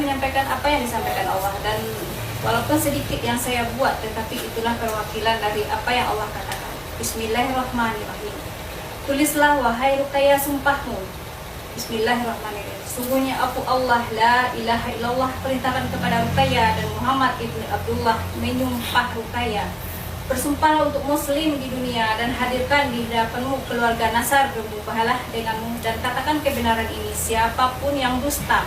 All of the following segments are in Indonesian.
menyampaikan apa yang disampaikan Allah, dan walaupun sedikit yang saya buat, tetapi itulah perwakilan dari apa yang Allah katakan. Bismillahirrahmanirrahim. Tulislah wahai Ruqayyah sumpahmu. Bismillahirrahmanirrahim. Sungguhnya aku Allah la ilaha illallah, perintahkan kepada Ruqayyah dan Muhammad ibnu Abdullah menyumpah Ruqayyah. Bersumpahlah untuk muslim di dunia dan hadirkan di hadapanmu keluarga Nasar bermubahalah denganmu, dan katakan kebenaran ini. Siapapun yang dusta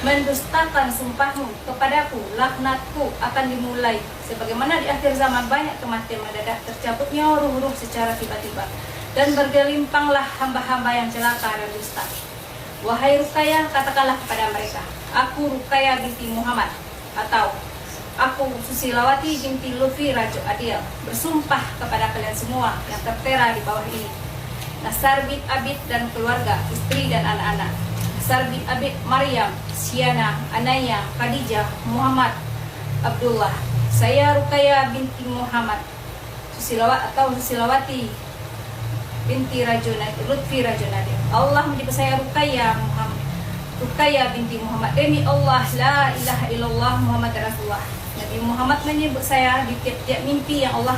mendustakan sumpahmu kepadaku, laknatku akan dimulai. Sebagaimana di akhir zaman banyak kematian mendadak, tercabutnya ruh-ruh secara tiba-tiba, dan bergelimpanglah hamba-hamba yang celaka dan dusta. Wahai Ruqayyah, katakanlah kepada mereka, aku Ruqayyah binti Muhammad, atau aku Susilawati binti Lutfi Rajo Adil, bersumpah kepada kalian semua yang tertera di bawah ini, Nasar bin Abid dan keluarga, istri dan anak-anak, Nasar bin Abid, Maryam, Siana, Anaya, Khadijah, Muhammad, Abdullah. Saya Ruqayyah binti Muhammad, Susilawati binti Lutfi Rajo Adil. Allah menyebut saya Ruqayyah binti Muhammad. Demi Allah, la ilaha illallah Muhammad Rasulullah. Nabi Muhammad menyebut saya di tiap-tiap mimpi yang Allah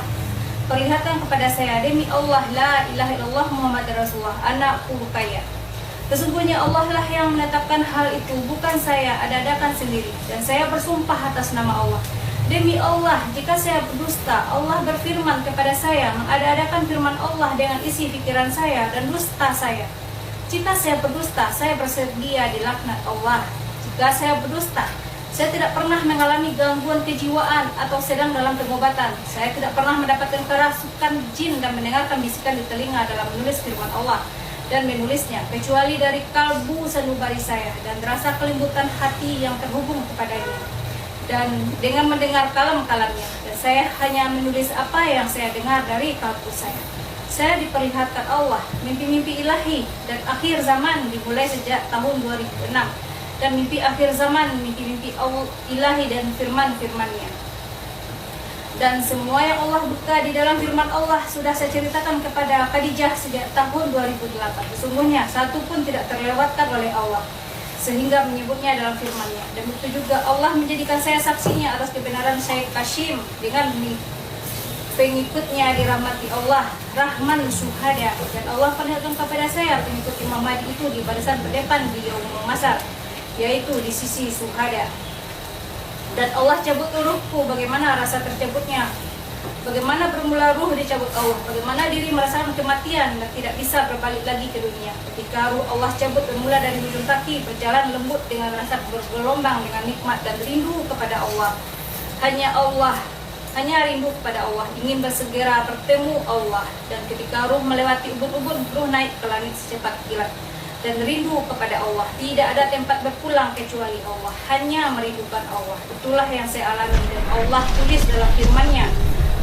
perlihatkan kepada saya. Demi Allah, la ilaha illallah Muhammad Rasulullah, anakku Ruqayyah. Sesungguhnya Allah lah yang menetapkan hal itu, bukan saya ada-adakan sendiri. Dan saya bersumpah atas nama Allah. Demi Allah, jika saya berdusta, Allah berfirman kepada saya, mengada-adakan firman Allah dengan isi pikiran saya dan dusta saya. Jika saya berdusta, saya bersedia dilaknat Allah. Jika saya berdusta, saya tidak pernah mengalami gangguan kejiwaan atau sedang dalam pengobatan. Saya tidak pernah mendapatkan kerasukan jin dan mendengarkan bisikan di telinga dalam menulis firman Allah dan menulisnya, kecuali dari kalbu sanubari saya dan rasa kelembutan hati yang terhubung kepadanya, dan dengan mendengar kalam-kalamnya. Dan saya hanya menulis apa yang saya dengar dari kalbu saya. Saya diperlihatkan Allah mimpi-mimpi ilahi dan akhir zaman dimulai sejak tahun 2006, dan mimpi akhir zaman, mimpi-mimpi ilahi dan firman-firmannya. Dan semua yang Allah buka di dalam firman Allah sudah saya ceritakan kepada Khadijah sejak tahun 2008. Sesungguhnya satu pun tidak terlewatkan oleh Allah, sehingga menyebutnya dalam firman-Nya. Dan begitu juga Allah menjadikan saya saksinya atas kebenaran Syekh Kashim dengan pengikutnya dirahmati Allah, Rahman Syuhada. Dan Allah perlihatkan kepada saya pengikut Imam Mahdi itu di barisan terdepan di Yaumul Masar, yaitu di sisi Syuhada. Dan Allah cabut ruhku, bagaimana rasa tercabutnya, bagaimana bermula ruh dicabut Allah, bagaimana diri merasakan kematian dan tidak bisa berbalik lagi ke dunia. Ketika ruh Allah cabut bermula dari ujung kaki, berjalan lembut dengan rasa bergelombang dengan nikmat dan rindu kepada Allah. Hanya rindu kepada Allah, ingin bersegera bertemu Allah. Dan ketika ruh melewati ubun-ubun, ruh naik ke langit secepat kilat dan rindu kepada Allah. Tidak ada tempat berpulang kecuali Allah, hanya merindukan Allah. Itulah yang saya alami, dan Allah tulis dalam firman-Nya,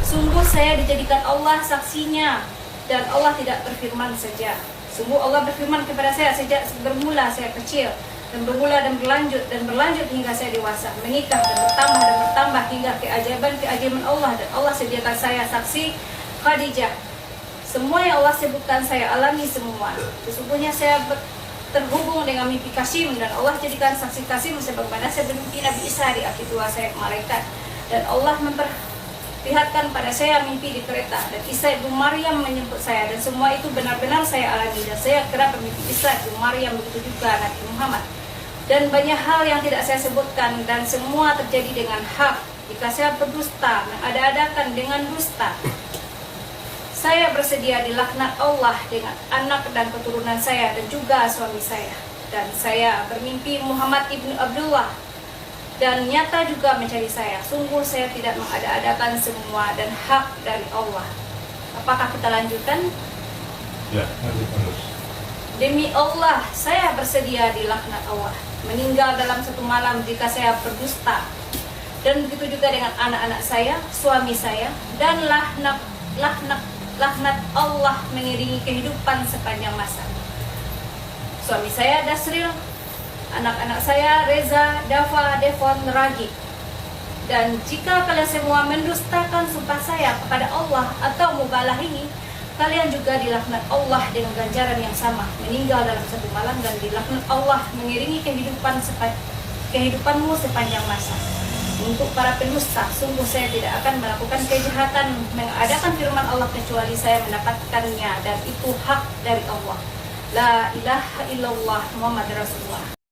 sungguh saya dijadikan Allah saksinya, dan Allah tidak berfirman saja. Sungguh Allah berfirman kepada saya sejak bermula saya kecil, dan bermula dan berlanjut hingga saya dewasa, menikah dan bertambah hingga keajaiban Allah. Dan Allah sediakan saya saksi Khadijah. Semua yang Allah sebutkan saya alami semua. Sesungguhnya saya terhubung dengan mimpi Kasim, dan Allah jadikan saksi Kasim sebagaimana saya bermimpi Nabi Isa di akhir tua saya malaikat. Dan Allah memperlihatkan pada saya mimpi di kereta, dan Isa ibu Maryam menyebut saya, dan semua itu benar-benar saya alami. Dan saya kerap bermimpi Isa ibu Maryam, begitu juga Nabi Muhammad. Dan banyak hal yang tidak saya sebutkan, dan semua terjadi dengan hak. Jika saya berdusta, mengada-adakan dengan dusta, saya bersedia dilaknat Allah dengan anak dan keturunan saya dan juga suami saya. Dan saya bermimpi Muhammad ibnu Abdullah, dan nyata juga mencari saya. Sungguh saya tidak mengada-adakan semua, dan hak dari Allah. Apakah kita lanjutkan? Ya, lanjutkan. Demi Allah, saya bersedia dilaknat Allah, meninggal dalam satu malam jika saya berdusta. Dan begitu juga dengan anak-anak saya, suami saya, dan laknat Allah mengiringi kehidupan sepanjang masa. Suami saya Dasril, anak-anak saya Reza, Dafa, Devon, Ragi. Dan jika kalian semua mendustakan sumpah saya kepada Allah atau mubalah ini, kalian juga dilaknat Allah dengan ganjaran yang sama, meninggal dalam satu malam, dan dilaknat Allah mengiringi kehidupan kehidupanmu sepanjang masa. Untuk para pendusta, sungguh saya tidak akan melakukan kejahatan mengadakan firman Allah kecuali saya mendapatkannya, dan itu hak dari Allah. La ilaha illallah Muhammad Rasulullah.